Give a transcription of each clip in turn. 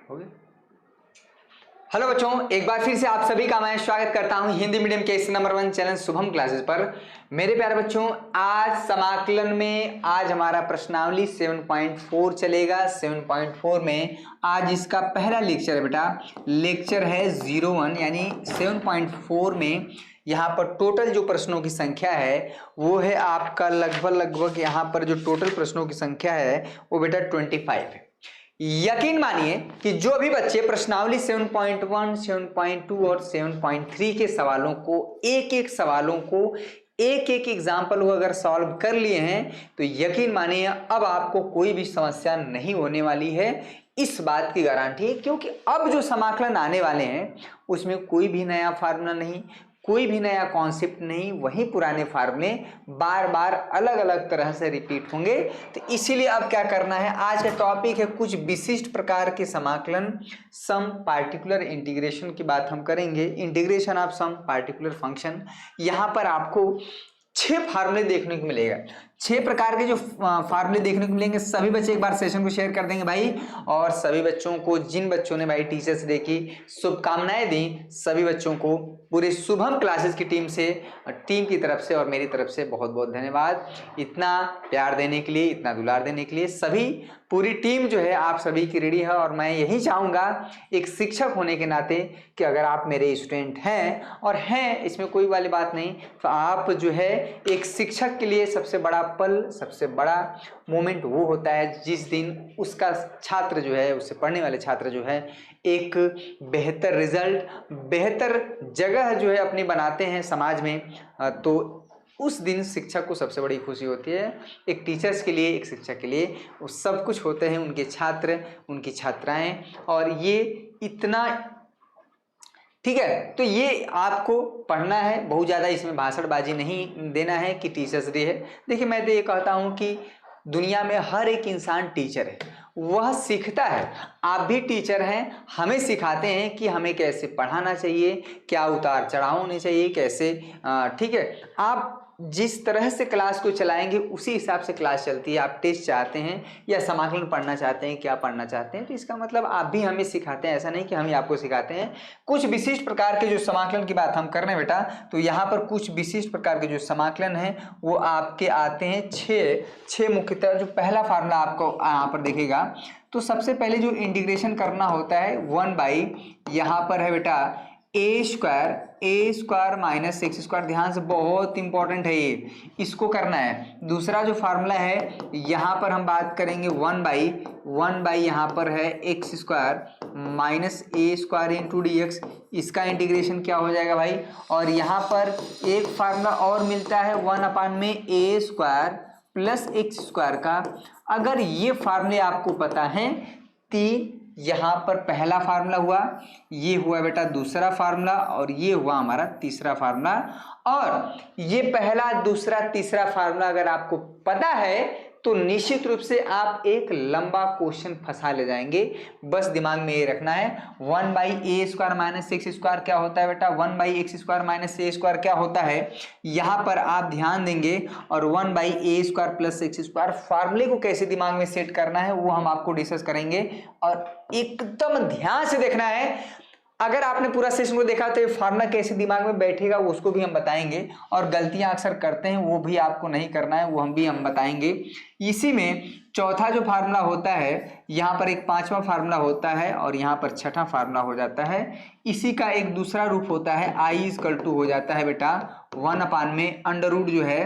हो गया। हेलो बच्चों, एक बार फिर से आप सभी का मैं स्वागत करता हूं हिंदी मीडियम के इस नंबर 1 चैनल शुभम क्लासेस पर। मेरे प्यारे बच्चों, आज समाकलन में आज हमारा प्रश्नावली 7.4 चलेगा। 7.4 में आज इसका पहला लेक्चर है बेटा, लेक्चर है 01, यानी 7.4 में यहाँ पर टोटल जो प्रश्नों की संख्या है वो है आपका लगभग यहाँ पर जो टोटल प्रश्नों की संख्या है वो बेटा 25 है। यकीन मानिए कि जो भी बच्चे प्रश्नावली 7.1, 7.2 और 7.3 के सवालों को एक सवालों को एक एग्जाम्पल को अगर सॉल्व कर लिए हैं तो यकीन मानिए अब आपको कोई भी समस्या नहीं होने वाली है। इस बात की गारंटी है, क्योंकि अब जो समाकलन आने वाले हैं उसमें कोई भी नया फार्मूला नहीं, कोई भी नया कॉन्सेप्ट नहीं, वही पुराने फार्मूले बार बार अलग अलग तरह से रिपीट होंगे। तो इसीलिए अब क्या करना है, आज का टॉपिक है कुछ विशिष्ट प्रकार के समाकलन, सम पार्टिकुलर इंटीग्रेशन की बात हम करेंगे, integration of some particular function. यहाँ पर आपको 6 फार्मूले देखने को मिलेगा, 6 प्रकार के जो फार्मूले देखने को मिलेंगे। सभी बच्चे एक बार सेशन को शेयर कर देंगे भाई, और सभी बच्चों को, जिन बच्चों ने भाई टीचर्स डे की शुभकामनाएं दी, सभी बच्चों को पूरे शुभम क्लासेस की टीम की तरफ से और मेरी तरफ से बहुत बहुत धन्यवाद। इतना प्यार देने के लिए, इतना दुलार देने के लिए। सभी पूरी टीम जो है आप सभी की रेडी है, और मैं यही चाहूँगा एक शिक्षक होने के नाते कि अगर आप मेरे स्टूडेंट हैं, और हैं इसमें कोई वाली बात नहीं, तो आप जो है एक शिक्षक के लिए सबसे बड़ा पल, सबसे बड़ा मोमेंट वो होता है जिस दिन उसका छात्र जो है, उससे पढ़ने वाले छात्र जो है एक बेहतर रिजल्ट, बेहतर जगह जो है अपनी बनाते हैं समाज में, तो उस दिन शिक्षक को सबसे बड़ी खुशी होती है। एक टीचर्स के लिए, एक शिक्षक के लिए वो सब कुछ होते हैं, उनके छात्र, उनकी छात्राएं, और ये इतना ठीक है। तो ये आपको पढ़ना है, बहुत ज़्यादा इसमें भाषणबाजी नहीं देना है कि टीचर्स डे है। देखिए, मैं तो ये कहता हूँ कि दुनिया में हर एक इंसान टीचर है, वह सीखता है। आप भी टीचर हैं, हमें सिखाते हैं कि हमें कैसे पढ़ाना चाहिए, क्या उतार चढ़ाव होने चाहिए, कैसे ठीक है। आप जिस तरह से क्लास को चलाएंगे उसी हिसाब से क्लास चलती है। आप टेस्ट चाहते हैं या समाकलन पढ़ना चाहते हैं, क्या पढ़ना चाहते हैं, तो इसका मतलब आप भी हमें सिखाते हैं, ऐसा नहीं कि हम ही आपको सिखाते हैं। कुछ विशिष्ट प्रकार के जो समाकलन की बात हम कर रहे हैं बेटा, तो यहाँ पर कुछ विशिष्ट प्रकार के जो समाकलन है वो आपके आते हैं 6 मुख्यतः। जो पहला फार्मूला आपको यहाँ पर दिखेगा, तो सबसे पहले जो इंटीग्रेशन करना होता है 1/, यहाँ पर है बेटा A square minus x square. ध्यान से, बहुत इंपॉर्टेंट है ये, इसको करना है। दूसरा जो फार्मूला है यहाँ पर हम बात करेंगे 1/, यहाँ पर है x square minus A square into D x. इसका इंटीग्रेशन क्या हो जाएगा भाई, और यहाँ पर एक फार्मूला और मिलता है 1/, ए स्क्वायर प्लस एक्स स्क्वायर का। अगर ये फार्मूले आपको पता है, 3 यहाँ पर पहला फार्मूला हुआ, ये हुआ बेटा दूसरा फार्मूला, और ये हुआ हमारा तीसरा फार्मूला। और ये पहला, दूसरा, तीसरा फार्मूला अगर आपको पता है तो निश्चित रूप से आप एक लंबा क्वेश्चन फंसा ले जाएंगे। बस दिमाग में ये रखना है, 1/a square minus x square क्या होता है बेटा, 1/x square minus A square क्या होता है, यहाँ पर आप ध्यान देंगे। और 1/a square plus x square, फार्मूले को कैसे दिमाग में सेट करना है वो हम आपको डिस्कस करेंगे, और एकदम ध्यान से देखना है। अगर आपने पूरा सेशन को देखा तो ये फार्मूला कैसे दिमाग में बैठेगा वो उसको भी हम बताएंगे, और गलतियां अक्सर करते हैं वो भी आपको नहीं करना है, वो हम बताएंगे। इसी में चौथा जो फार्मूला होता है, यहाँ पर एक 5वां फार्मूला होता है, और यहाँ पर 6ठा फार्मूला हो जाता है। इसी का एक दूसरा रूप होता है I = हो जाता है बेटा 1/, अंडर रूट जो है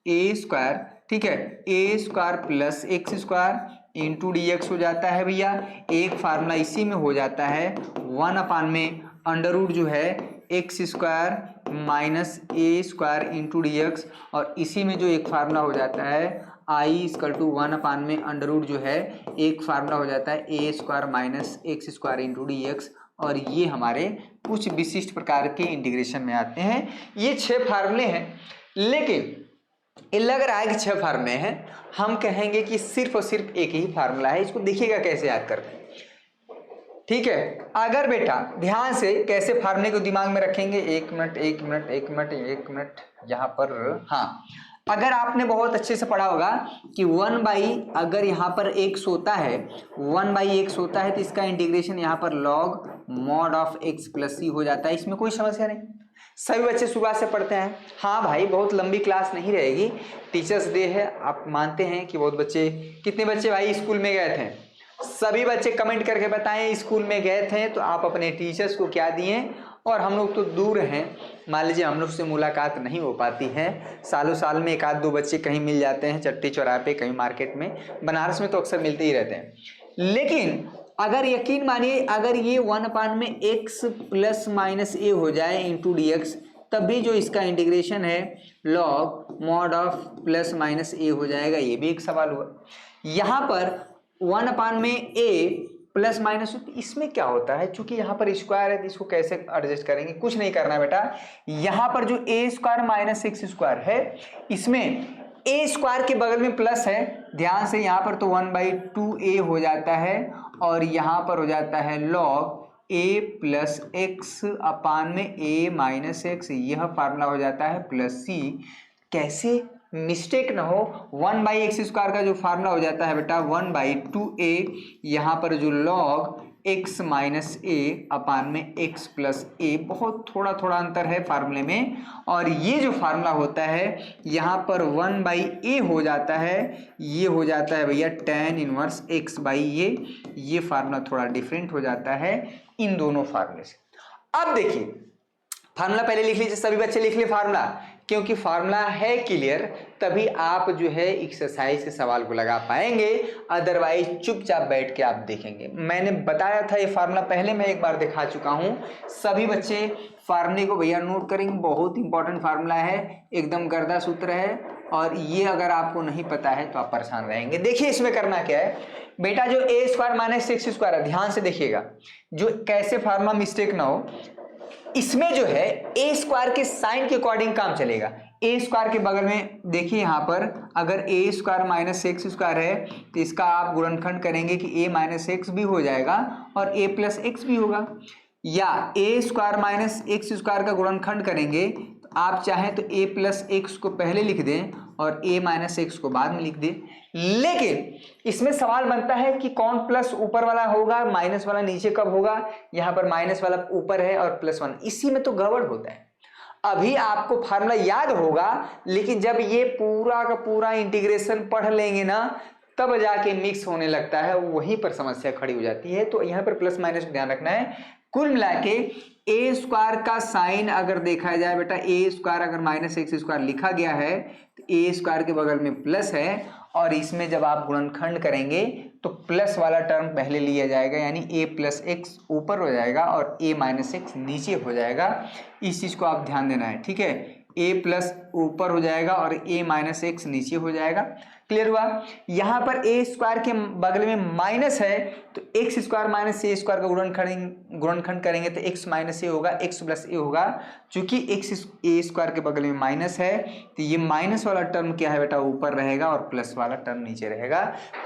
ए स्क्वायर, ठीक है, ए square plus x square into D X हो जाता है भैया। एक फार्मूला इसी में हो जाता है 1/, अंडर रूट जो है x square minus A square into D X. और इसी में जो एक फार्मूला हो जाता है I = 1/, अंडर रूट जो है एक फार्मूला हो जाता है ए square minus x square into D X. और ये हमारे कुछ विशिष्ट प्रकार के इंटीग्रेशन में आते हैं। ये 6 फार्मूले हैं, लेकिन ये लग रहा है कि 6 फार्मूले हैं, हम कहेंगे कि सिर्फ और सिर्फ एक ही फार्मूला है। इसको देखिएगा कैसे याद करते हैं, ठीक है। अगर बेटा ध्यान से कैसे फार्मूले को दिमाग में रखेंगे, एक मिनट यहाँ पर, हाँ, अगर आपने बहुत अच्छे से पढ़ा होगा कि 1 अगर यहाँ पर x होता है, 1/x होता है तो इसका इंटीग्रेशन यहाँ पर log mod of x plus C हो जाता है। इसमें कोई समस्या नहीं, सभी बच्चे शुरुआत से पढ़ते हैं। हाँ भाई, बहुत लंबी क्लास नहीं रहेगी, टीचर्स डे है, आप मानते हैं कि बहुत बच्चे, कितने बच्चे भाई स्कूल में गए थे? सभी बच्चे कमेंट करके बताएं स्कूल में गए थे तो आप अपने टीचर्स को क्या दिए। और हम लोग तो दूर हैं, मान लीजिए हम लोग से मुलाकात नहीं हो पाती है, सालों साल में एक आध दो बच्चे कहीं मिल जाते हैं, चट्टी चौराहे पे, कहीं मार्केट में, बनारस में तो अक्सर मिलते ही रहते हैं। लेकिन अगर यकीन मानिए, अगर ये 1/x प्लस माइनस ए हो जाए इंटू डी एक्स, तब भी जो इसका इंटीग्रेशन है log mod of plus minus A हो जाएगा। ये भी एक सवाल हुआ। यहाँ पर 1/a प्लस माइनस, इसमें क्या होता है, चूंकि यहाँ पर स्क्वायर है तो इसको कैसे एडजस्ट करेंगे, कुछ नहीं करना है बेटा। यहाँ पर जो a square minus x square है, इसमें a स्क्वायर के बगल में प्लस है, ध्यान से, यहाँ पर तो 1/2a हो जाता है और यहाँ पर हो जाता है log a प्लस एक्स अपान में a माइनस एक्स, यह फार्मूला हो जाता है प्लस c। कैसे मिस्टेक ना हो, 1/x स्क्वायर का जो फार्मूला हो जाता है बेटा 1/2a, यहाँ पर जो log x माइनस ए अपान में x प्लस ए, बहुत थोड़ा थोड़ा अंतर है फार्मूले में। और ये जो फार्मूला होता है यहाँ पर 1/a हो जाता है, ये हो जाता है भैया tan इनवर्स x/a। ये फार्मूला थोड़ा डिफरेंट हो जाता है इन दोनों फार्मूले से। अब देखिए फार्मूला पहले लिख लीजिए, सभी बच्चे लिख लिए फार्मूला, क्योंकि फार्मूला है क्लियर तभी आप जो है एक्सरसाइज के सवाल को लगा पाएंगे, अदरवाइज चुपचाप बैठ के आप देखेंगे। मैंने बताया था ये फार्मूला पहले, मैं एक बार दिखा चुका हूं, सभी बच्चे फार्मूले को भैया नोट करेंगे, बहुत इंपॉर्टेंट फार्मूला है, एकदम गर्दा सूत्र है, और ये अगर आपको नहीं पता है तो आप परेशान रहेंगे। देखिए इसमें करना क्या है बेटा, जो a square minus x square है, ध्यान से देखिएगा, जो कैसे फार्मूला मिस्टेक ना हो, इसमें जो है ए स्क्वायर के साइन के अकॉर्डिंग काम चलेगा। ए स्क्वायर के बगल में देखिए, यहाँ पर अगर ए स्क्वायर माइनस एक्स स्क्वायर है तो इसका आप गुणनखंड करेंगे कि ए माइनस एक्स भी हो जाएगा और ए प्लस एक्स भी होगा, या ए स्क्वायर माइनस एक्स स्क्वायर का गुणनखंड करेंगे तो आप चाहें तो ए प्लस एक्स को पहले लिख दें और ए माइनस एक्स को बाद में लिख दें। लेकिन इसमें सवाल बनता है कि कौन प्लस ऊपर वाला होगा, माइनस वाला नीचे कब होगा। यहाँ पर माइनस वाला ऊपर है और प्लस वन, इसी में तो गड़बड़ होता है। अभी आपको फार्मूला याद होगा, लेकिन जब ये पूरा का पूरा इंटीग्रेशन पढ़ लेंगे ना, तब जाके मिक्स होने लगता है, वहीं पर समस्या खड़ी हो जाती है। तो यहाँ पर प्लस माइनस ध्यान रखना है। कुल मिला के ए स्क्वायर का साइन अगर देखा जाए बेटा, ए स्क्वायर अगर माइनस एक्स स्क्वायर लिखा गया है तो ए स्क्वायर के बगल में प्लस है, और इसमें जब आप गुणनखंड करेंगे तो प्लस वाला टर्म पहले लिया जाएगा, यानी ए प्लस एक्स ऊपर हो जाएगा और ए माइनस एक्स नीचे हो जाएगा। इस चीज को आप ध्यान देना है, ठीक है। ए प्लस ऊपर हो जाएगा और ए माइनस एक्स नीचे हो जाएगा। क्लियर हुआ। यहाँ पर ए स्क्वायर के बगल में माइनस है तो x square minus A square का गुणनखंड करेंगे तो एक्स माइनस ए होगा, एक्स प्लस ए होगा। चूंकि एक्स ए स्क्वायर के बगल में माइनस है तो ये माइनस वाला टर्म क्या है बेटा, ऊपर रहेगा और प्लस वाला टर्म नीचे रहेगा।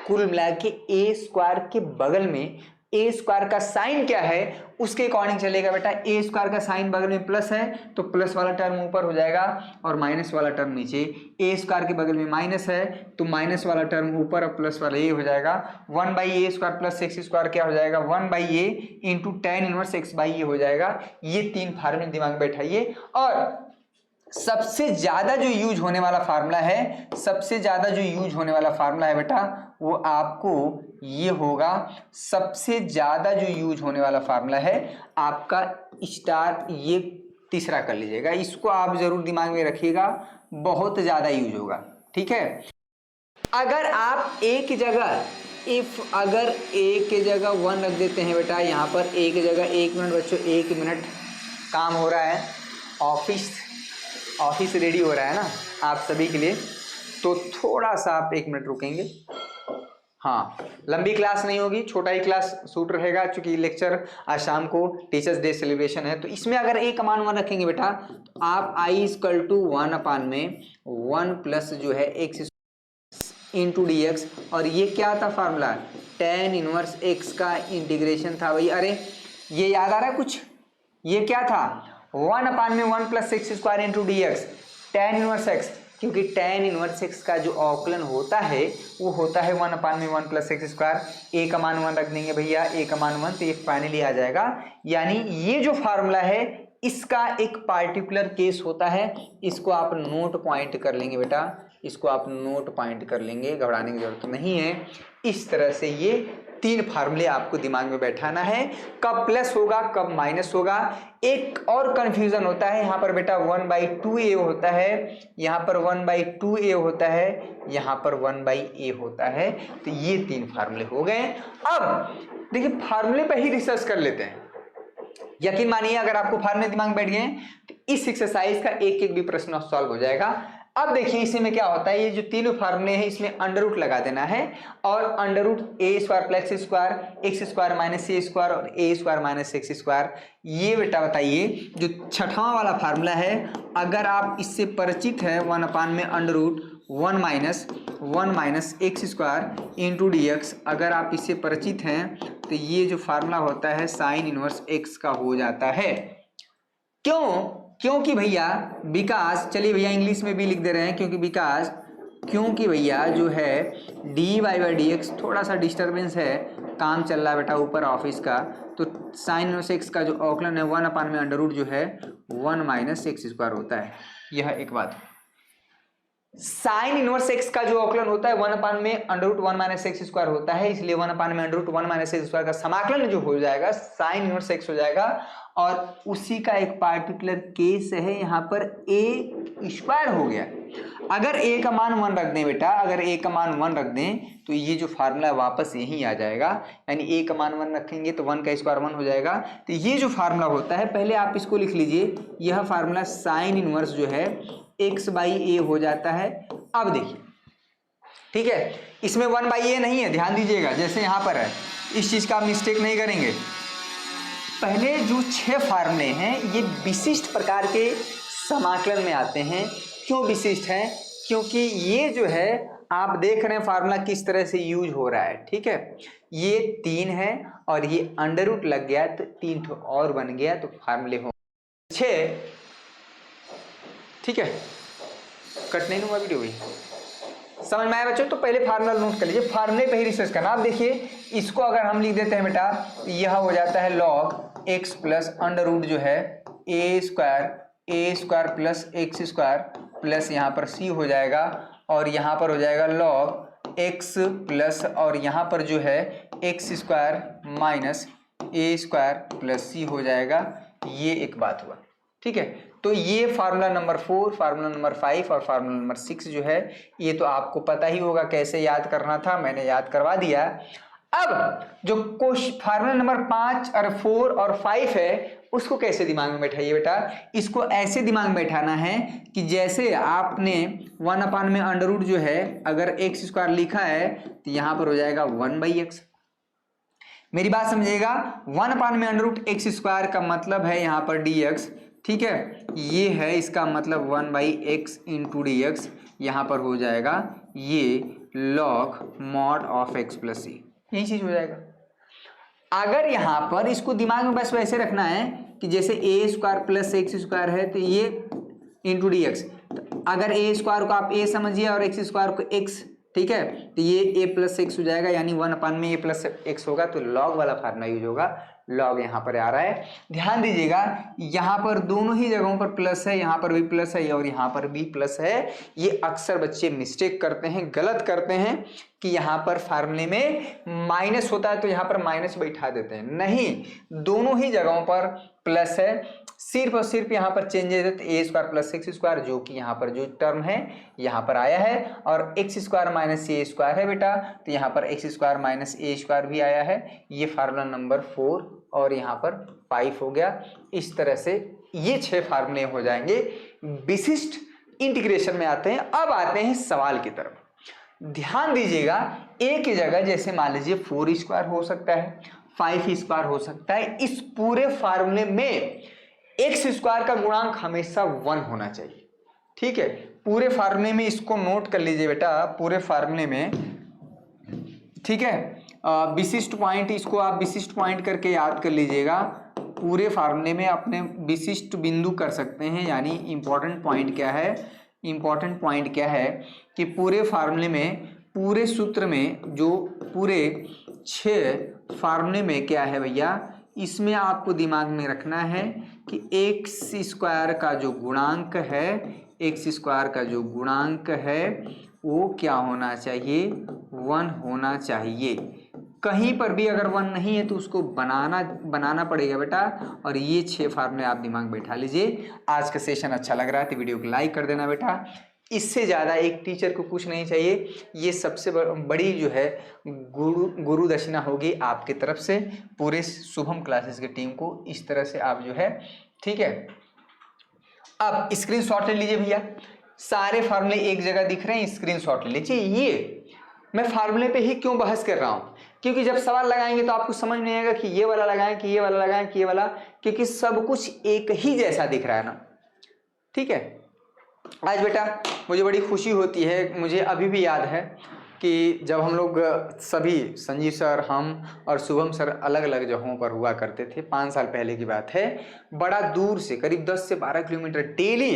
कुल मिला के ए स्क्वायर के बगल में ए स्क्वायर का साइन क्या है उसके अकॉर्डिंग चलेगा बेटा। ए स्क्वायर का साइन बगल में प्लस है तो प्लस वाला टर्म ऊपर हो जाएगा और माइनस वाला टर्म नीचे। ए स्क्वायर के बगल में माइनस है तो माइनस वाला टर्म ऊपर और प्लस वाला ए हो जाएगा। 1/a square plus x square क्या हो जाएगा, 1/a into tan inverse x/a हो जाएगा। ये तीन फार्मूले दिमाग में बैठाइए। और सबसे ज्यादा जो यूज होने वाला फार्मूला है, सबसे ज्यादा जो यूज होने वाला फार्मूला है बेटा वो आपको ये होगा। सबसे ज्यादा जो यूज होने वाला फार्मूला है आपका स्टार, ये तीसरा कर लीजिएगा, इसको आप जरूर दिमाग में रखिएगा, बहुत ज्यादा यूज होगा, ठीक है। अगर आप एक जगह अगर ए के जगह 1 रख देते हैं बेटा, यहाँ पर ए की जगह 1 मिनट बच्चों, 1 मिनट काम हो रहा है, ऑफिस रेडी हो रहा है ना आप सभी के लिए, तो थोड़ा सा आप 1 मिनट रुकेंगे। हाँ, लंबी क्लास नहीं होगी, छोटा ही क्लास सूट रहेगा, क्योंकि लेक्चर आज शाम को टीचर्स डे सेलिब्रेशन है। तो इसमें अगर ए का मान 1 रखेंगे बेटा तो आप i = 1 अपान में 1 प्लस जो है x इंटू डी एक्स, और ये क्या था फार्मूला, tan इनवर्स x का इंटीग्रेशन था भाई। अरे ये याद आ रहा है कुछ, ये क्या था, 1 अपान में 1 plus x square into D x, tan inverse x। क्योंकि tan इनवर्स x का जो अवकलन होता है वो होता है 1/1 प्लस एक्स स्क्वायर। a का मान 1 रख देंगे भैया, a का मान 1, तो ये फाइनली आ जाएगा। यानी ये जो फार्मूला है इसका एक पार्टिकुलर केस होता है, इसको आप नोट पॉइंट कर लेंगे बेटा, इसको आप नोट पॉइंट कर लेंगे, घबराने की जरूरत नहीं है। इस तरह से ये 3 फार्मूले आपको दिमाग में बैठाना है, कब प्लस होगा कब माइनस होगा। एक और कंफ्यूजन होता है यहाँ पर बेटा 1/2a होता है, यहाँ पर 1/2a होता है, यहाँ पर 1/a होता है। तो ये 3 फार्मूले हो गए। अब देखिए फार्मूले पे ही रिसर्च कर लेते हैं। यकीन मानिए अगर आपको फार्मूले दिमाग में बैठ गए तो इस एक्सरसाइज का एक एक भी प्रश्न सॉल्व हो जाएगा। अब देखिए इसी में क्या होता है, ये जो तीनों फार्मूले हैं इसमें अंडर रूट लगा देना है, और under root A square plus x square minus A square और A square minus x square. ये बेटा बताइए जो छठवां वाला फार्मूला है, अगर आप इससे परिचित है 1/, में under root 1 minus x square into D x, अगर आप इससे परिचित हैं तो ये जो फार्मूला होता है साइन इनवर्स एक्स का हो जाता है। क्योंकि भैया बिकॉज, चलिए भैया इंग्लिश में भी लिख दे रहे हैं, क्योंकि भैया जो है d y by d x थोड़ा सा डिस्टर्बेंस है, काम चल रहा है बेटा ऊपर ऑफिस का, तो साइन इनवर्स एक्स का जो अवकलन है 1/, में अंडर रूट जो है 1 माइनस एक्स स्क्वायर होता है। यह एक बात। साइन इनवर्स एक्स का जो अवकलन होता है 1/, में under root 1 minus x square होता है, इसलिए 1/, में under root 1 minus x square का समाकलन जो हो जाएगा साइन इनवर्स एक्स हो जाएगा। और उसी का एक पार्टिकुलर केस है यहाँ पर ए स्क्वायर हो गया। अगर ए का मान 1 रख दें बेटा, अगर ए का मान 1 रख दें तो ये जो फार्मूला वापस यही आ जाएगा, यानी ए का मान 1 रखेंगे तो 1 का स्क्वायर 1 हो जाएगा। तो ये जो फार्मूला होता है पहले आप इसको लिख लीजिए, यह फार्मूला साइन इनवर्स जो है x/a हो जाता है। अब देखिए ठीक है, इसमें 1/a नहीं है, ध्यान दीजिएगा जैसे यहाँ पर है, इस चीज का आप मिस्टेक नहीं करेंगे। पहले जो 6 फार्मूले हैं ये विशिष्ट प्रकार के समाकलन में आते हैं। क्यों विशिष्ट हैं? क्योंकि ये जो है आप देख रहे हैं फार्मूला किस तरह से यूज हो रहा है। ठीक है, ये 3 है और ये अंडर रूट लग गया तो 3 और बन गया, तो फार्मूले हो 6। ठीक है, कट नहीं लूंगा वीडियो भी, समझ में आया बच्चों? तो पहले फार्मूला नोट कर लीजिए, फार्मूले पे ही रिसर्च करना। आप देखिए इसको अगर हम लिख देते हैं बेटा, यह हो जाता है log x plus under root जो है ए square plus x square plus यहाँ पर c हो जाएगा, और यहाँ पर हो जाएगा log x प्लस और यहाँ पर जो है x square minus A square plus c हो जाएगा। ये एक बात हुआ। ठीक है, तो ये फार्मूला नंबर 4, फार्मूला नंबर 5 और फार्मूला नंबर 6 जो है ये तो आपको पता ही होगा कैसे याद करना था, मैंने याद करवा दिया। अब जो फार्मूला नंबर 5 और 4 और 5 है उसको कैसे दिमाग में बैठाइए बेटा, इसको ऐसे दिमाग में बैठाना है कि जैसे आपने 1/, में अंडर रूट जो है अगर एक्स स्क्वायर लिखा है तो यहाँ पर हो जाएगा 1/x। मेरी बात समझिएगा, 1/, में अंडर रूट एक्स स्क्वायर का मतलब है यहाँ पर dx। ठीक है, ये है इसका मतलब 1/x इंटू डी एक्स, यहाँ पर हो जाएगा ये log mod of x plus C, यही चीज हो जाएगा। अगर यहाँ पर इसको दिमाग में बस वैसे रखना है कि जैसे ए स्क्वायर प्लस एक्स स्क्वायर है तो ये इंटू डी एक्स, अगर ए स्क्वायर को आप ए समझिए और एक्स स्क्वायर को एक्स, ठीक है, तो ये ए प्लस एक्स हो जाएगा, यानी 1/, में ए प्लस एक्स होगा, तो लॉग वाला फार्मूला यूज होगा। लॉग यहाँ पर आ रहा है, ध्यान दीजिएगा यहाँ पर दोनों ही जगहों पर प्लस है, यहाँ पर भी प्लस है और यहाँ पर भी प्लस है। ये अक्सर बच्चे मिस्टेक करते हैं, गलत करते हैं कि यहाँ पर फार्मूले में माइनस होता है तो यहाँ पर माइनस बैठा देते हैं। नहीं, दोनों ही जगहों पर प्लस है, सिर्फ और सिर्फ यहाँ पर चेंजेस है ए स्क्वायर प्लस एक्स स्क्वायर, जो कि यहाँ पर जो टर्म है यहाँ पर आया है, और x square minus A square है बेटा, तो यहाँ पर x square minus A square भी आया है। ये फार्मूला नंबर 4 और यहाँ पर 5 हो गया। इस तरह से ये 6 फार्मूले हो जाएंगे। विशिष्ट इंटीग्रेशन में आते हैं। अब आते हैं सवाल की तरफ, ध्यान दीजिएगा। ए की जगह जैसे मान लीजिए 4 स्क्वायर हो सकता है, 5 स्क्वायर हो सकता है। इस पूरे फार्मूले में एक्स स्क्वायर का गुणांक हमेशा 1 होना चाहिए। ठीक है, पूरे फार्मूले में इसको नोट कर लीजिए बेटा, पूरे फार्मूले में। ठीक है, विशिष्ट पॉइंट, इसको आप विशिष्ट पॉइंट करके याद कर लीजिएगा। पूरे फार्मूले में अपने विशिष्ट बिंदु कर सकते हैं, यानी इंपॉर्टेंट पॉइंट क्या है, इंपॉर्टेंट पॉइंट क्या है कि पूरे फार्मूले में, पूरे सूत्र में, जो पूरे 6 फार्मूले में क्या है भैया, इसमें आपको दिमाग में रखना है कि एक्स स्क्वायर का जो गुणांक है, एक्स स्क्वायर का जो गुणांक है वो क्या होना चाहिए, 1 होना चाहिए। कहीं पर भी अगर 1 नहीं है तो उसको बनाना पड़ेगा बेटा। और ये 6 फार्मूले आप दिमाग बैठा लीजिए। आज का सेशन अच्छा लग रहा है तो वीडियो को लाइक कर देना बेटा। इससे ज़्यादा एक टीचर को कुछ नहीं चाहिए। ये सबसे बड़ी जो है गुरु दक्षिणा होगी आपकी तरफ से पूरे शुभम क्लासेस की टीम को। इस तरह से आप जो है, ठीक है, अब स्क्रीनशॉट ले लीजिए भैया। सारे फार्मूले एक जगह दिख रहे हैं, स्क्रीनशॉट ले लीजिए। ये मैं फार्मूले पे ही क्यों बहस कर रहा हूं, क्योंकि जब सवाल लगाएंगे तो आपको समझ नहीं आएगा कि ये वाला लगाएं कि ये वाला लगाएं कि ये वाला, क्योंकि सब कुछ एक ही जैसा दिख रहा है ना। ठीक है, आज बेटा मुझे बड़ी खुशी होती है, मुझे अभी भी याद है कि जब हम लोग सभी, संजीव सर, हम और शुभम सर अलग अलग जगहों पर हुआ करते थे, 5 साल पहले की बात है। बड़ा दूर से, करीब 10 से 12 किलोमीटर डेली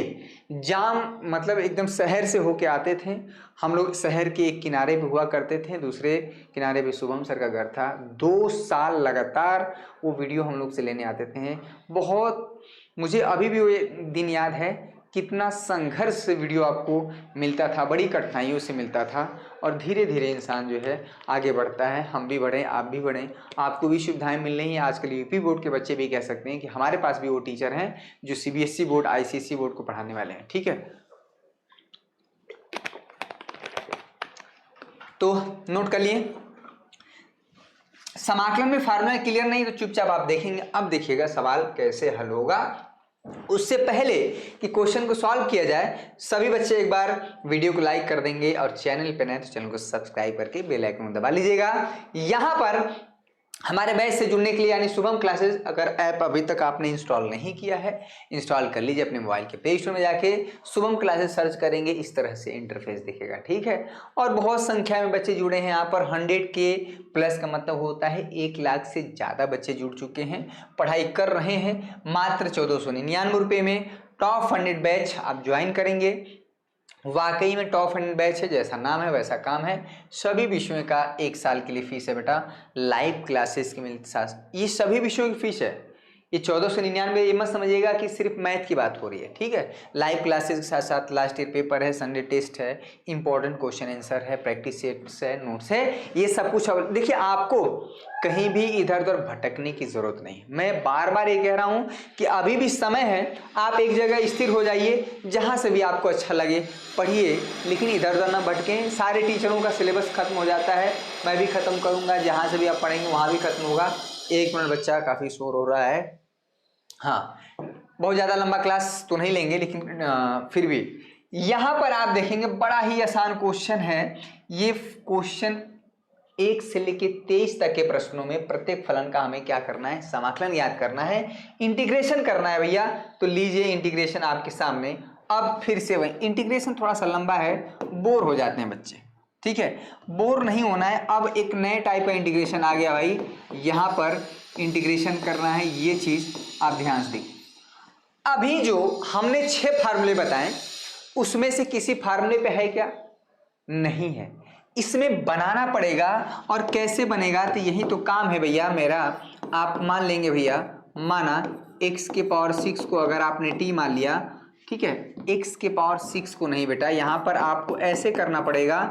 जाम, मतलब एकदम शहर से होके आते थे। हम लोग शहर के एक किनारे पे हुआ करते थे, दूसरे किनारे पे शुभम सर का घर था। 2 साल लगातार वो वीडियो हम लोग से लेने आते थे। बहुत, मुझे अभी भी वो दिन याद है, कितना संघर्ष से वीडियो आपको मिलता था, बड़ी कठिनाइयों से मिलता था। और धीरे धीरे इंसान जो है आगे बढ़ता है। हम भी बढ़ें, आप भी बढ़ें, आपको भी सुविधाएं मिल रही हैं। आजकल यूपी बोर्ड के बच्चे भी कह सकते हैं कि हमारे पास भी वो टीचर हैं जो सीबीएसई बोर्ड, आईसीएसई बोर्ड को पढ़ाने वाले हैं। ठीक है, तो नोट कर लिए। समाकलन में फार्मूला क्लियर नहीं तो चुपचाप आप देखेंगे। अब देखिएगा सवाल कैसे हल होगा। उससे पहले कि क्वेश्चन को सॉल्व किया जाए, सभी बच्चे एक बार वीडियो को लाइक कर देंगे और चैनल पे नए तो चैनल को सब्सक्राइब करके बेल आइकन दबा लीजिएगा। यहाँ पर हमारे बैच से जुड़ने के लिए, यानी शुभम क्लासेस, अगर ऐप अभी तक आपने इंस्टॉल नहीं किया है, इंस्टॉल कर लीजिए अपने मोबाइल के प्ले स्टोर में जाके। शुभम क्लासेस सर्च करेंगे, इस तरह से इंटरफेस दिखेगा। ठीक है, और बहुत संख्या में बच्चे जुड़े हैं यहाँ पर। 100 के प्लस का मतलब होता है 1 लाख से ज़्यादा बच्चे जुड़ चुके हैं, पढ़ाई कर रहे हैं। मात्र 1499 रुपये में टॉप फंडेड बैच आप ज्वाइन करेंगे। वाकई में टॉप फंडेड बैच है, जैसा नाम है वैसा काम है। सभी विषयों का 1 साल के लिए फीस है बेटा। लाइव क्लासेस की मिलती साथ, ये सभी विषयों की फीस है। ये 1499, ये मत समझिएगा कि सिर्फ मैथ की बात हो रही है। ठीक है, लाइव क्लासेस के साथ साथ लास्ट ईयर पेपर है, संडे टेस्ट है, इंपॉर्टेंट क्वेश्चन आंसर है, प्रैक्टिस सेट्स है, नोट्स है, ये सब कुछ। देखिए, आपको कहीं भी इधर उधर भटकने की जरूरत नहीं। मैं बार बार ये कह रहा हूं कि अभी भी समय है, आप एक जगह स्थिर हो जाइए, जहां से भी आपको अच्छा लगे पढ़िए, लेकिन इधर उधर ना भटकें। सारे टीचरों का सिलेबस खत्म हो जाता है, मैं भी खत्म करूंगा, जहां से भी आप पढ़ेंगे वहां भी खत्म होगा। 1 मिनट बच्चा, काफी शोर हो रहा है। हाँ, बहुत ज़्यादा लंबा क्लास तो नहीं लेंगे, लेकिन फिर भी यहाँ पर आप देखेंगे बड़ा ही आसान क्वेश्चन है। ये क्वेश्चन 1 से लेके 23 तक के प्रश्नों में प्रत्येक फलन का हमें क्या करना है, समाकलन याद करना है, इंटीग्रेशन करना है भैया। तो लीजिए इंटीग्रेशन आपके सामने। अब फिर से वही इंटीग्रेशन थोड़ा सा लंबा है, बोर हो जाते हैं बच्चे। ठीक है, बोर नहीं होना है। अब एक नए टाइप का इंटीग्रेशन आ गया भाई, यहाँ पर इंटीग्रेशन करना है। ये चीज आप ध्यान से देखिए। अभी जो हमने 6 फार्मूले बताएं, उसमें से किसी फार्मूले पे है क्या? नहीं है। इसमें बनाना पड़ेगा। और कैसे बनेगा? तो यही तो काम है भैया मेरा। आप मान लेंगे भैया, माना x के पावर 6 को अगर आपने t मान लिया, ठीक है, x के पावर 6 को नहीं बेटा, यहां पर आपको ऐसे करना पड़ेगा,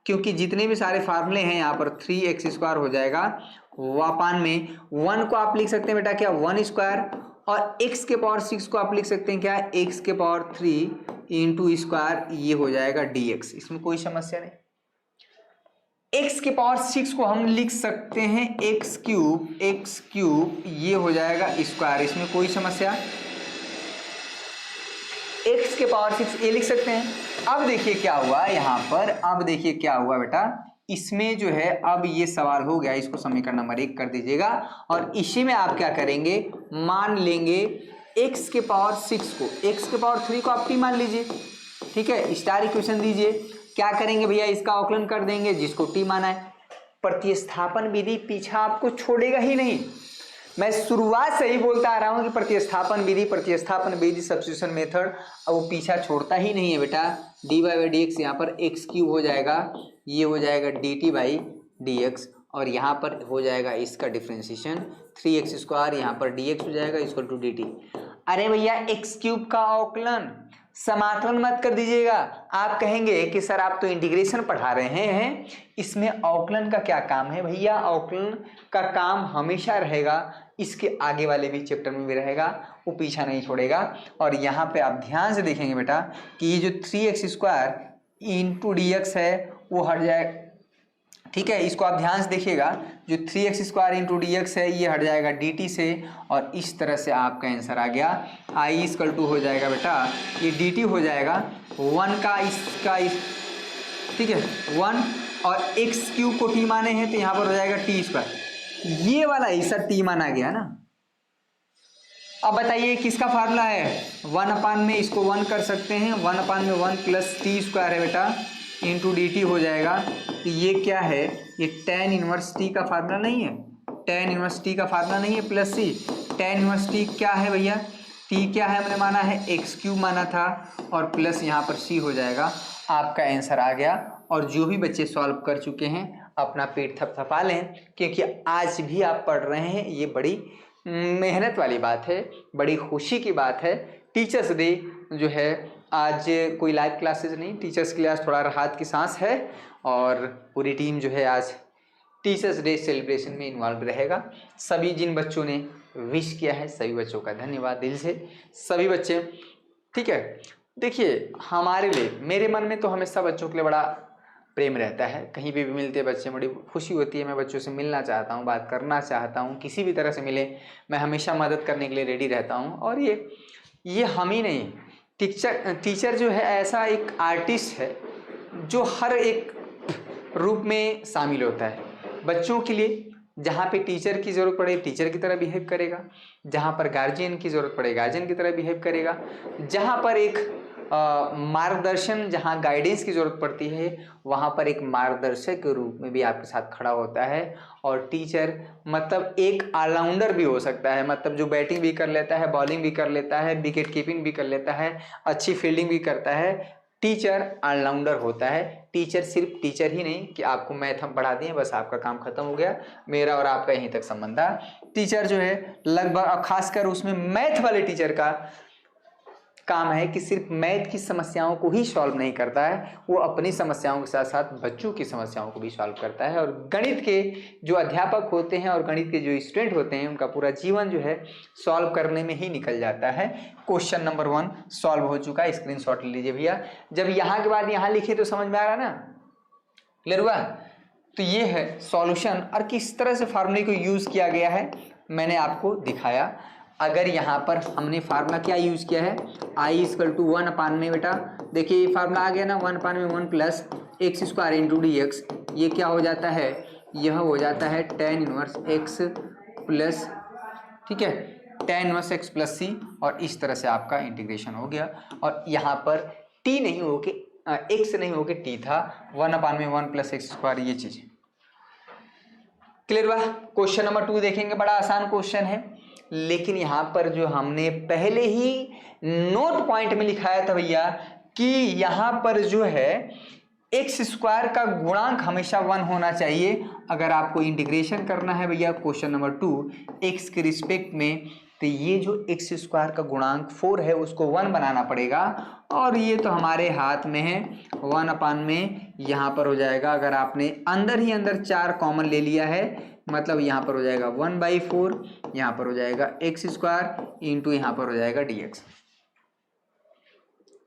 क्योंकि जितने भी सारे फार्मूले हैं यहाँ पर 3x² हो जाएगा। वापान में 1 को आप लिख सकते हैं बेटा क्या, 1 स्क्वायर, और x के पावर 6 को आप लिख सकते हैं क्या, x के पावर 3 इंटू स्क्वायर, ये हो जाएगा dx। इसमें कोई समस्या नहीं। x के पावर 6 को हम लिख सकते हैं x क्यूब, ये हो जाएगा स्क्वायर, इसमें कोई समस्या। x के पावर 6 ये लिख सकते हैं। अब देखिए क्या हुआ यहाँ पर, अब देखिए क्या हुआ बेटा, इसमें जो है अब ये सवाल हो गया, इसको समीकरण नंबर 1 कर दीजिएगा। और इसी में आप क्या करेंगे, मान लेंगे x के पावर 6 को, x के पावर 3 को आप t मान लीजिए। ठीक है, स्टार इक्वेशन दीजिए। क्या करेंगे भैया, इसका अवकलन कर देंगे जिसको t माना है। प्रतिस्थापन विधि पीछा आपको छोड़ेगा ही नहीं। मैं शुरुआत से ही बोलता आ रहा हूं कि प्रतिस्थापन विधि सब्स्टिट्यूशन मेथड, अब वो पीछा छोड़ता ही नहीं है बेटा। dy बाई डी एक्स यहाँ पर एक्स क्यूब हो जाएगा, ये हो जाएगा dt बाई डी एक्स, और यहाँ पर हो जाएगा इसका डिफ्रेंशिएशन 3x स्क्वायर, यहाँ पर dx हो जाएगा इक्वल टू dt। अरे भैया एक्स क्यूब का अवकलन समाकलन मत कर दीजिएगा। आप कहेंगे कि सर आप तो इंटीग्रेशन पढ़ा रहे हैं, इसमें अवकलन का क्या काम है? भैया अवकलन का काम हमेशा रहेगा, इसके आगे वाले भी चैप्टर में भी रहेगा, वो पीछा नहीं छोड़ेगा। और यहाँ पे आप ध्यान से देखेंगे बेटा कि ये जो 3x square into D x है वो हट जाए, ठीक है, इसको आप ध्यान से देखिएगा, जो 3x square into D x है ये हट जाएगा dt से, और इस तरह से आपका आंसर आ गया i इक्वल टू हो जाएगा बेटा, ये dt हो जाएगा 1 का इसका इस, ठीक है 1, और x क्यूब को t माने हैं तो यहाँ पर हो जाएगा t स्क्वायर, ये वाला हिस्सा t माना गया ना। अब बताइए किसका फार्मूला है? 1 अपान में इसको 1 कर सकते हैं, 1 अपान में 1 प्लस टी स्क्वायर है बेटा इंटू डी टी हो जाएगा। तो ये क्या है? ये tan इनवर्स टी का फार्मूला नहीं है, tan इनवर्स टी का फार्मूला नहीं है, प्लस सी। tan इनवर्स टी क्या है भैया? टी क्या है हमने माना है? एक्स क्यूब माना था, और प्लस यहाँ पर सी हो जाएगा। आपका आंसर आ गया। और जो भी बच्चे सॉल्व कर चुके हैं अपना पेट थपथपा लें, क्योंकि आज भी आप पढ़ रहे हैं, ये बड़ी मेहनत वाली बात है, बड़ी खुशी की बात है। टीचर्स डे जो है आज कोई लाइव क्लासेस नहीं, टीचर्स के लिए आज थोड़ा राहत की सांस है, और पूरी टीम जो है आज टीचर्स डे सेलिब्रेशन में इन्वॉल्व रहेगा। सभी जिन बच्चों ने विश किया है सभी बच्चों का धन्यवाद दिल से, सभी बच्चे, ठीक है। देखिए हमारे लिए, मेरे मन में तो हमेशा बच्चों के लिए बड़ा प्रेम रहता है, कहीं भी मिलते बच्चे बड़ी खुशी होती है। मैं बच्चों से मिलना चाहता हूँ, बात करना चाहता हूँ, किसी भी तरह से मिले मैं हमेशा मदद करने के लिए रेडी रहता हूँ। और ये हम ही नहीं, टीचर जो है ऐसा एक आर्टिस्ट है जो हर एक रूप में शामिल होता है। बच्चों के लिए जहाँ पे टीचर की ज़रूरत पड़े टीचर की तरह बिहेव करेगा, जहाँ पर गार्जियन की ज़रूरत पड़े गार्जियन की तरह बिहेव करेगा, जहाँ पर एक मार्गदर्शन, जहाँ गाइडेंस की ज़रूरत पड़ती है वहाँ पर एक मार्गदर्शक के रूप में भी आपके साथ खड़ा होता है। और टीचर मतलब एक ऑलराउंडर भी हो सकता है, मतलब जो बैटिंग भी कर लेता है, बॉलिंग भी कर लेता है, विकेट कीपिंग भी कर लेता है, अच्छी फील्डिंग भी करता है। टीचर ऑलराउंडर होता है। टीचर सिर्फ टीचर ही नहीं कि आपको मैथ हम पढ़ा दिए बस आपका काम खत्म हो गया, मेरा और आपका यहीं तक संबंध था। टीचर जो है लगभग, खासकर उसमें मैथ वाले टीचर का काम है कि सिर्फ मैथ की समस्याओं को ही सॉल्व नहीं करता है, वो अपनी समस्याओं के साथ साथ बच्चों की समस्याओं को भी सॉल्व करता है। और गणित के जो अध्यापक होते हैं और गणित के जो स्टूडेंट होते हैं उनका पूरा जीवन जो है सॉल्व करने में ही निकल जाता है। क्वेश्चन नंबर 1 सॉल्व हो चुका है, स्क्रीनशॉट ले लीजिए भैया। जब यहाँ के बाद यहाँ लिखे तो समझ में आ रहा ना, क्लियर हुआ? तो ये है सॉल्यूशन, और किस तरह से फार्मूले को यूज किया गया है मैंने आपको दिखाया। अगर यहाँ पर हमने फार्मूला क्या यूज किया है, i इक्वल टू 1 अपान में, बेटा देखिए ये फार्मूला आ गया ना, 1 अपान में 1 plus x square into D x, ये क्या हो जाता है, यह हो जाता है tan इनवर्स एक्स प्लस, ठीक है, tan इनवर्स एक्स प्लस सी, और इस तरह से आपका इंटीग्रेशन हो गया। और यहाँ पर t नहीं हो के x नहीं हो के t था, 1 अपान में 1 प्लस एक्स स्क्वायर, ये चीज क्लियर हुआ। क्वेश्चन नंबर 2 देखेंगे, बड़ा आसान क्वेश्चन है, लेकिन यहाँ पर जो हमने पहले ही नोट पॉइंट में लिखाया था भैया कि यहाँ पर जो है एक्स स्क्वायर का गुणांक हमेशा 1 होना चाहिए। अगर आपको इंटीग्रेशन करना है भैया क्वेश्चन नंबर 2 एक्स के रिस्पेक्ट में, तो ये जो एक्स स्क्वायर का गुणांक 4 है उसको 1 बनाना पड़ेगा, और ये तो हमारे हाथ में है। 1 अपान में यहाँ पर हो जाएगा, अगर आपने अंदर ही अंदर 4 कॉमन ले लिया है मतलब यहाँ पर हो जाएगा 1/4, यहाँ पर हो जाएगा एक्स स्क्वायर इंटू यहाँ पर हो जाएगा dx,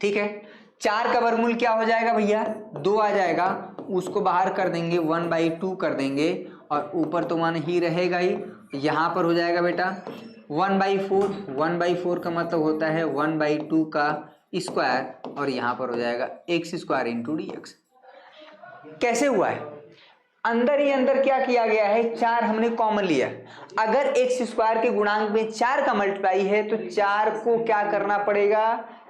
ठीक है। 4 का वर्गमूल क्या हो जाएगा भैया, 2 आ जाएगा, उसको बाहर कर देंगे 1/2 कर देंगे, और ऊपर तो 1 ही रहेगा ही। यहाँ पर हो जाएगा बेटा 1/4 का मतलब होता है 1/2 का स्क्वायर, और यहाँ पर हो जाएगा एक्स स्क्वायर इंटू dx। कैसे हुआ है, अंदर ही अंदर क्या किया गया है, 4 हमने कॉमन लिया। अगर एक्स स्क्वायर के गुणांक में 4 का मल्टीप्लाई है तो 4 को क्या करना पड़ेगा,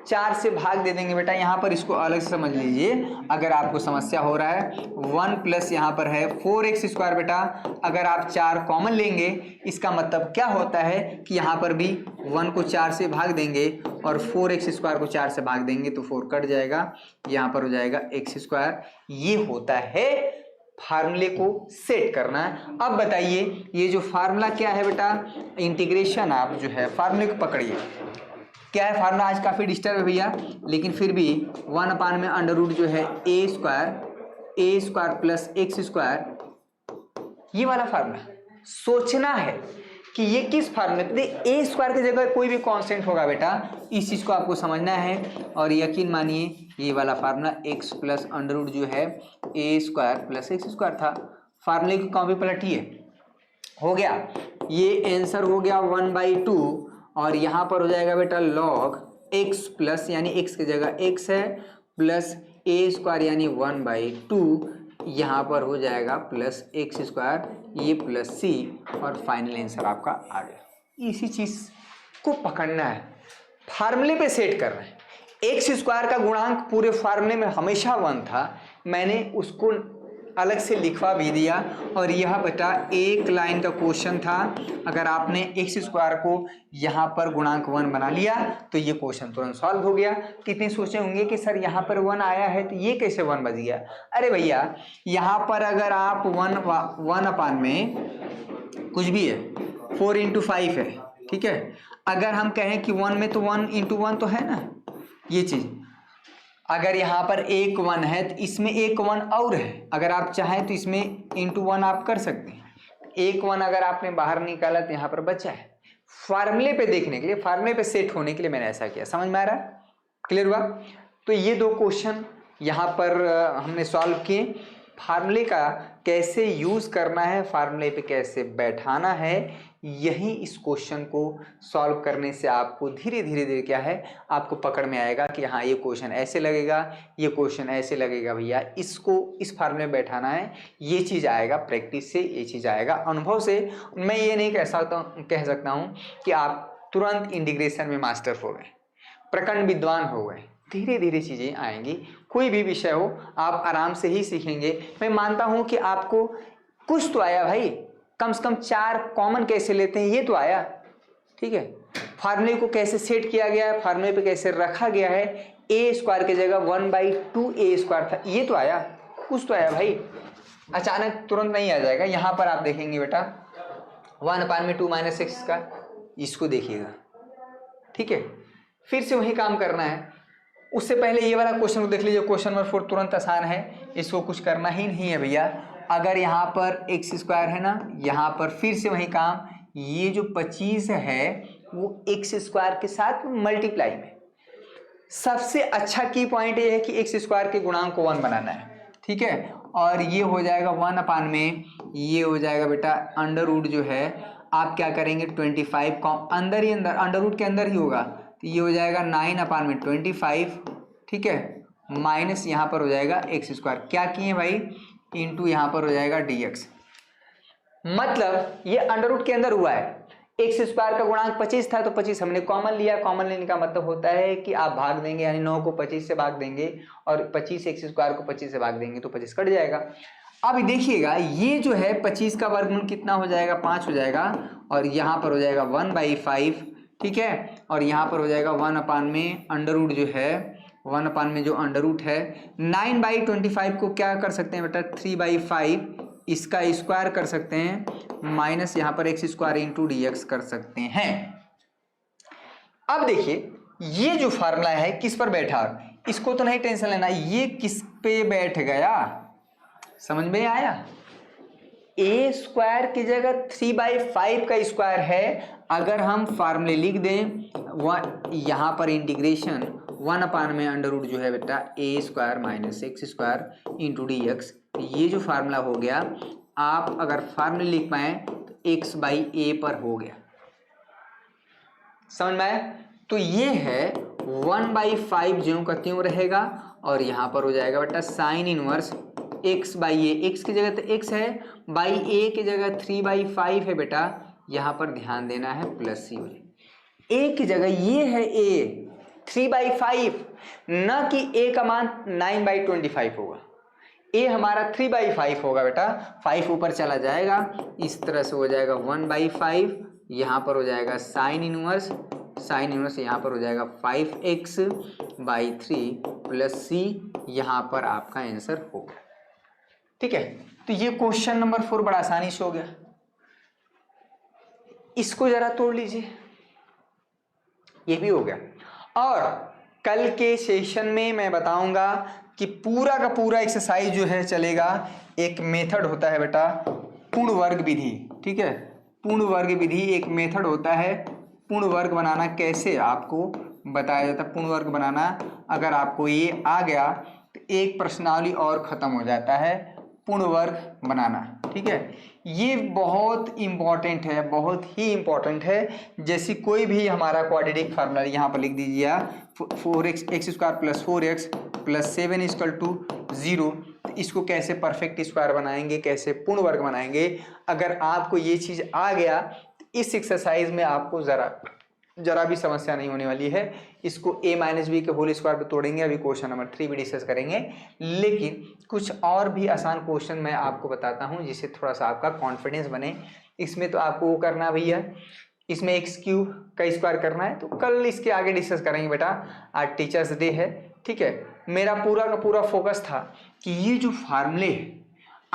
4 से भाग दे देंगे बेटा। यहाँ पर इसको अलग से समझ लीजिए, अगर आपको समस्या हो रहा है 1 प्लस यहाँ पर है 4x स्क्वायर बेटा, अगर आप 4 कॉमन लेंगे इसका मतलब क्या होता है कि यहाँ पर भी 1 को 4 से भाग देंगे और 4x स्क्वायर को 4 से भाग देंगे तो 4 कट जाएगा, यहाँ पर हो जाएगा x स्क्वायर। ये होता है फार्मूले को सेट करना है। अब बताइए ये जो फार्मूला क्या है बेटा, इंटीग्रेशन आप जो है फार्मूले को पकड़िए। क्या है फार्मूला, आज काफ़ी डिस्टर्ब है भैया, लेकिन फिर भी 1 अपान में अंडर रूट जो है ए स्क्वायर प्लस एक्स स्क्वायर, ये वाला फार्मूला सोचना है कि ये किस फार्मूले पे। ए स्क्वायर की जगह कोई भी कांस्टेंट होगा बेटा, इस चीज़ को आपको समझना है और यकीन मानिए ये वाला formula x plus under root जो है ए स्क्वायर प्लस एक्स स्क्वायर था। फार्मूले की कॉपी पलटिए, हो गया ये आंसर हो गया 1/2 और यहाँ पर हो जाएगा बेटा log x प्लस यानी x की जगह x है प्लस ए स्क्वायर यानी 1/2, यहाँ पर हो जाएगा प्लस एक्स स्क्वायर ये प्लस सी और फाइनल आंसर आपका आ गया। इसी चीज़ को पकड़ना है, फार्मूले पे सेट करना है। एक्स स्क्वायर का गुणांक पूरे फार्मूले में हमेशा 1 था, मैंने उसको अलग से लिखवा भी दिया और यह बेटा एक लाइन का क्वेश्चन था। अगर आपने एक्स स्क्वायर को यहाँ पर गुणांक 1 बना लिया तो ये क्वेश्चन तुरंत सॉल्व हो गया। कितने सोचे होंगे कि सर यहाँ पर 1 आया है तो ये कैसे 1 बच गया। अरे भैया यहाँ पर अगर आप 1 अपान में कुछ भी है 4 × 5 है, ठीक है। अगर हम कहें कि 1 में तो 1 × 1 तो है ना ये चीज़, अगर यहाँ पर एक 1 है तो इसमें एक 1 और है, अगर आप चाहें तो इसमें × 1 आप कर सकते हैं। एक 1 अगर आपने बाहर निकाला तो यहाँ पर बचा है। फार्मूले पे देखने के लिए, फार्मूले पे सेट होने के लिए मैंने ऐसा किया, समझ में आ रहा है, क्लियर हुआ। तो ये 2 क्वेश्चन यहाँ पर हमने सॉल्व किए। फार्मूले का कैसे यूज़ करना है, फार्मूले पे कैसे बैठाना है, यही इस क्वेश्चन को सॉल्व करने से आपको धीरे धीरे क्या है आपको पकड़ में आएगा कि हाँ ये क्वेश्चन ऐसे लगेगा, ये क्वेश्चन ऐसे लगेगा भैया, इसको इस फार्मूले में बैठाना है। ये चीज़ आएगा प्रैक्टिस से, ये चीज़ आएगा अनुभव से। मैं ये नहीं कह सकता हूँ कि आप तुरंत इंटीग्रेशन में मास्टर हो गए, प्रखंड विद्वान हो गए। धीरे धीरे चीज़ें आएंगी, कोई भी विषय हो आप आराम से ही सीखेंगे। मैं मानता हूँ कि आपको कुछ तो आया भाई, कम से कम 4 कॉमन कैसे लेते हैं ये तो आया, ठीक है। फार्मूले को कैसे सेट किया गया है, फार्मूले पे कैसे रखा गया है, ए स्क्वायर की जगह 1/2 ए स्क्वायर था ये तो आया, कुछ तो आया भाई। अचानक तुरंत नहीं आ जाएगा। यहाँ पर आप देखेंगे बेटा 1 अपान में 2 - x का, इसको देखिएगा, ठीक है। फिर से वही काम करना है। उससे पहले ये वाला क्वेश्चन को देख लीजिए, क्वेश्चन नंबर 4 तुरंत आसान है, इसको कुछ करना ही नहीं है भैया। अगर यहाँ पर एक्स स्क्वायर है ना, यहाँ पर फिर से वही काम, ये जो 25 है वो एक्स स्क्वायर के साथ मल्टीप्लाई में। सबसे अच्छा की पॉइंट ये है कि एक्स स्क्वायर के गुणांक को 1 बनाना है, ठीक है। और ये हो जाएगा 1 अपान में, ये हो जाएगा बेटा अंडर रूट जो है आप क्या करेंगे 25 को अंदर ही अंदर अंडर रूट के अंदर ही होगा, तो ये हो जाएगा 9 अपान में 25, ठीक है, माइनस यहाँ पर हो जाएगा एक्स स्क्वायर, क्या किए भाई इंटू यहाँ पर हो जाएगा dx। मतलब ये अंडर रूट के अंदर हुआ है, एक्स स्क्वायर का गुणांक 25 था तो 25 हमने कॉमन लिया। कॉमन लेने का मतलब होता है कि आप भाग देंगे, यानी 9 को 25 से भाग देंगे और 25 एक्स स्क्वायर को 25 से भाग देंगे तो 25 कट जाएगा। अब देखिएगा ये जो है 25 का वर्गमूल कितना हो जाएगा 5 हो जाएगा और यहाँ पर हो जाएगा 1/5, ठीक है। और यहाँ पर हो जाएगा 1 अपान में अंडर रूट जो है 1 अपान में जो अंडर रूट है 9/25 को क्या कर सकते हैं बेटा 3/5 इसका स्क्वायर कर सकते हैं, माइनस यहाँ पर एक्स स्क्वायर इंटू dx कर सकते हैं। अब देखिए ये जो फार्मूला है किस पर बैठा, इसको तो नहीं टेंशन लेना, ये किस पे बैठ गया समझ में आया। ए स्क्वायर की जगह 3/5 का स्क्वायर है। अगर हम फार्मूले लिख दें यहाँ पर इंटीग्रेशन 1 अपान में अंडर रूट जो है बेटा A square minus x square into dx, ये जो फार्मूला हो गया आप अगर फार्मूले लिख पाए तो x/a पर हो गया, समझ में आया। तो ये है 1/5 ज्यों का त्यों रहेगा और यहाँ पर हो जाएगा बेटा साइन इनवर्स x/a, x की जगह तो x है, बाई a की जगह 3/5 है बेटा, यहाँ पर ध्यान देना है प्लस c, a की जगह ये है a 3/5, न कि a का मान 9/25 होगा। a हमारा 3/5 होगा बेटा, 5 ऊपर चला जाएगा, इस तरह से हो जाएगा 1/5, यहाँ पर हो जाएगा साइन इनवर्स यहाँ पर हो जाएगा 5x/3 प्लस c, यहाँ पर आपका आंसर होगा। ठीक है, तो ये क्वेश्चन नंबर 4 बड़ा आसानी से हो गया। इसको जरा तोड़ लीजिए, ये भी हो गया। और कल के सेशन में मैं बताऊंगा कि पूरा का पूरा एक्सरसाइज जो है चलेगा, एक मेथड होता है बेटा पूर्ण वर्ग विधि। ठीक है, पूर्ण वर्ग विधि एक मेथड होता है। पूर्ण वर्ग बनाना कैसे आपको बताया जाता है। पूर्ण वर्ग बनाना अगर आपको ये आ गया तो एक प्रश्नावली और खत्म हो जाता है, पूर्ण वर्ग बनाना। ठीक है, ये बहुत इंपॉर्टेंट है, बहुत ही इंपॉर्टेंट है। जैसे कोई भी हमारा क्वाड्रेटिक फार्मूला यहाँ पर लिख दीजिए आप, 4x² + 4x + 7 = 0। इसको कैसे परफेक्ट स्क्वायर बनाएंगे, कैसे पूर्ण वर्ग बनाएंगे, अगर आपको ये चीज़ आ गया तो इस एक्सरसाइज में आपको जरा भी समस्या नहीं होने वाली है। इसको a - b के होल स्क्वायर पे तोड़ेंगे, अभी क्वेश्चन नंबर 3 भी डिस्कस करेंगे। लेकिन कुछ और भी आसान क्वेश्चन मैं आपको बताता हूं जिससे थोड़ा सा आपका कॉन्फिडेंस बने। इसमें तो आपको वो करना भैया, इसमें x³ का स्क्वायर करना है, तो कल इसके आगे डिस्कस करेंगे बेटा। आज टीचर्स डे है। ठीक है, मेरा पूरा का पूरा फोकस था कि ये जो फार्मूले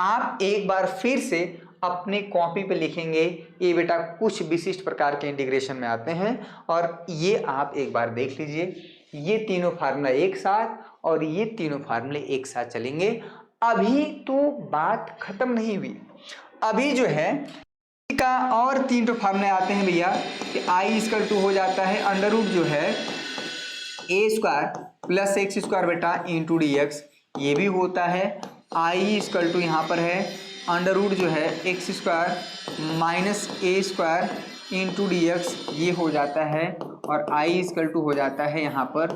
आप एक बार फिर से अपने कॉपी पे लिखेंगे। ये बेटा कुछ विशिष्ट प्रकार के इंटीग्रेशन में आते हैं और ये आप एक बार देख लीजिए। ये तीनों फार्मूला एक साथ और ये तीनों फार्मूले एक साथ चलेंगे। अभी तो बात खत्म नहीं हुई, अभी जो है का और तीन फार्मूले आते हैं भैया कि i हो जाता है अंडर रूट जो है a² + x² बेटा इंटू dx, ये भी होता है। i यहाँ पर है अंडर रूट जो है x² - a² इंटू dx, ये हो जाता है। और i हो जाता है यहाँ पर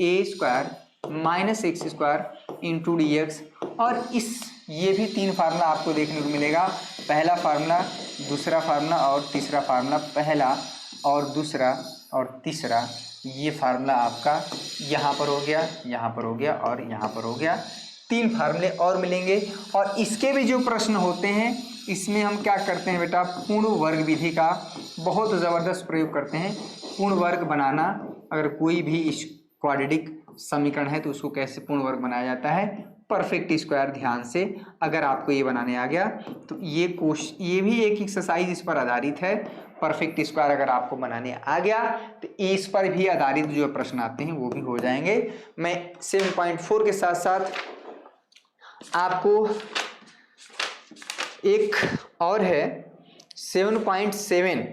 a² - x² इंटू dx। और ये भी तीन फार्मूला आपको देखने को मिलेगा, पहला फार्मूला, दूसरा फार्मूला और तीसरा फार्मूला। पहला और दूसरा और तीसरा ये फार्मूला आपका यहाँ पर हो गया, यहाँ पर हो गया और यहाँ पर हो गया। तीन फार्मूले और मिलेंगे। और इसके भी जो प्रश्न होते हैं इसमें हम क्या करते हैं बेटा, पूर्ण वर्ग विधि का बहुत ज़बरदस्त प्रयोग करते हैं। पूर्ण वर्ग बनाना, अगर कोई भी इस क्वाड्रेटिक समीकरण है तो उसको कैसे पूर्ण वर्ग बनाया जाता है, परफेक्ट स्क्वायर। ध्यान से अगर आपको ये बनाने आ गया तो ये भी एक एक्सरसाइज इस पर आधारित है। परफेक्ट स्क्वायर अगर आपको बनाने आ गया तो इस पर भी आधारित जो प्रश्न आते हैं वो भी हो जाएंगे। मैं 7.4 के साथ साथ आपको एक और है 7.7।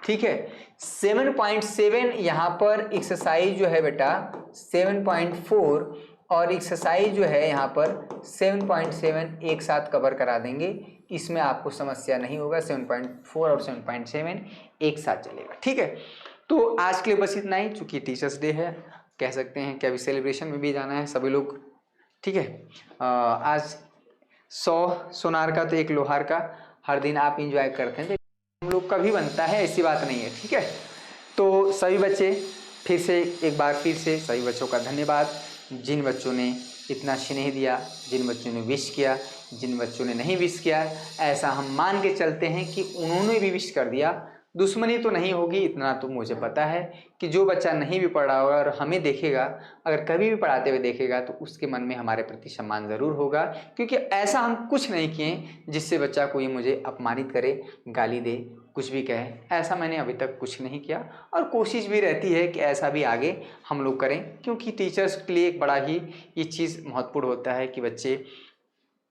ठीक है, 7.7 यहाँ पर एक्सरसाइज जो है बेटा 7.4 और एक्सरसाइज जो है यहाँ पर 7.7 एक साथ कवर करा देंगे। इसमें आपको समस्या नहीं होगा, 7.4 और 7.7 एक साथ चलेगा। ठीक है, तो आज के लिए बस इतना ही। चूंकि टीचर्स डे है, कह सकते हैं कि अभी सेलिब्रेशन में भी जाना है सभी लोग। ठीक है, आज 100 सोनार का तो एक लोहार का, हर दिन आप इंजॉय करते हैं, हम लोग का भी बनता है, ऐसी बात नहीं है। ठीक है, तो सभी बच्चे फिर से एक बार फिर से सभी बच्चों का धन्यवाद, जिन बच्चों ने इतना स्नेह दिया, जिन बच्चों ने विश किया, जिन बच्चों ने नहीं विश किया, ऐसा हम मान के चलते हैं कि उन्होंने भी विश कर दिया। दुश्मनी तो नहीं होगी, इतना तो मुझे पता है कि जो बच्चा नहीं भी पढ़ा होगा और हमें देखेगा, अगर कभी भी पढ़ाते हुए देखेगा तो उसके मन में हमारे प्रति सम्मान ज़रूर होगा। क्योंकि ऐसा हम कुछ नहीं किए जिससे बच्चा कोई मुझे अपमानित करे, गाली दे, कुछ भी कहे, ऐसा मैंने अभी तक कुछ नहीं किया। और कोशिश भी रहती है कि ऐसा भी आगे हम लोग करें, क्योंकि टीचर्स के लिए एक बड़ा ही ये चीज़ महत्वपूर्ण होता है कि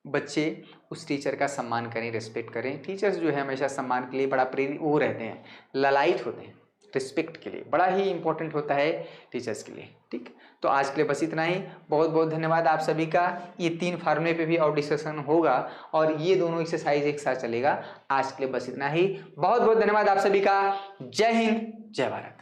बच्चे उस टीचर का सम्मान करें, रिस्पेक्ट करें। टीचर्स जो है हमेशा सम्मान के लिए बड़ा प्रेरित वो रहते हैं, ललायित होते हैं, रिस्पेक्ट के लिए बड़ा ही इंपॉर्टेंट होता है टीचर्स के लिए। ठीक, तो आज के लिए बस इतना ही। बहुत बहुत धन्यवाद आप सभी का। ये तीन फार्मूले पे भी और डिस्कशन होगा और ये दोनों एक्सरसाइज एक साथ चलेगा। आज के लिए बस इतना ही। बहुत बहुत धन्यवाद आप सभी का। जय हिंद, जय भारत।